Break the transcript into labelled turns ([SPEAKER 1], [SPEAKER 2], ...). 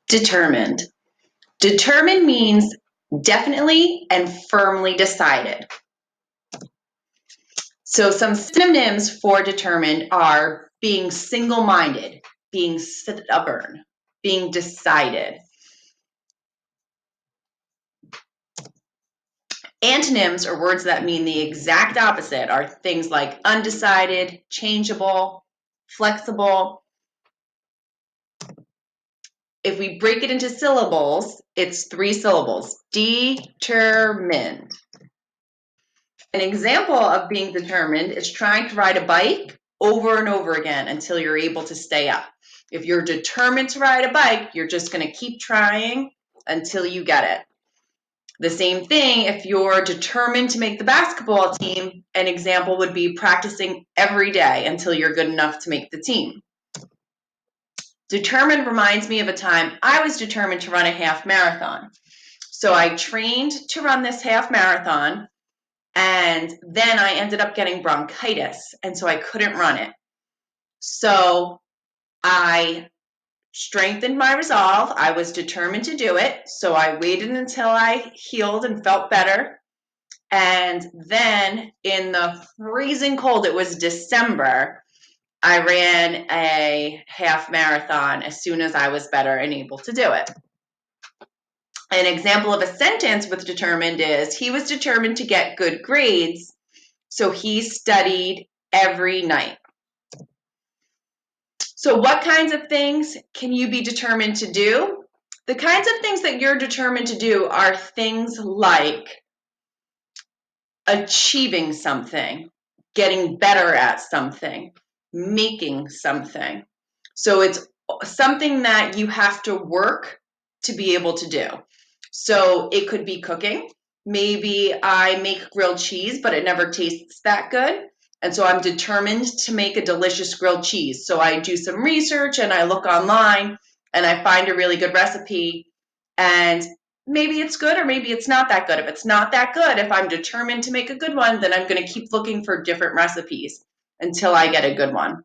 [SPEAKER 1] Determined. Determined means definitely and firmly decided. So some synonyms for determined are being single-minded, being stubborn, being decided. Antonyms, or words that mean the exact opposite, are things like undecided, changeable, flexible. If we break it into syllables, it's 3 syllables. Determined. An example of being determined is trying to ride a bike over and over again until you're able to stay up. If you're determined to ride a bike, you're just going to keep trying until you get it. The same thing if you're determined to make the basketball team, an example would be practicing every day until you're good enough to make the team. Determined reminds me of a time I was determined to run a half marathon. So I trained to run this half marathon, and then I ended up getting bronchitis, and so I couldn't run it. So I strengthened my resolve. I was determined to do it. So I waited until I healed and felt better. And then in the freezing cold, it was December, I ran a half marathon as soon as I was better and able to do it. An example of a sentence with determined is, he was determined to get good grades, so he studied every night. So what kinds of things can you be determined to do? The kinds of things that you're determined to do are things like achieving something, getting better at something, making something. So it's something that you have to work to be able to do. So it could be cooking. Maybe I make grilled cheese, but it never tastes that good. And so I'm determined to make a delicious grilled cheese. So I do some research and I look online and I find a really good recipe, and maybe it's good or maybe it's not that good. If it's not that good, if I'm determined to make a good one, then I'm going to keep looking for different recipes until I get a good one.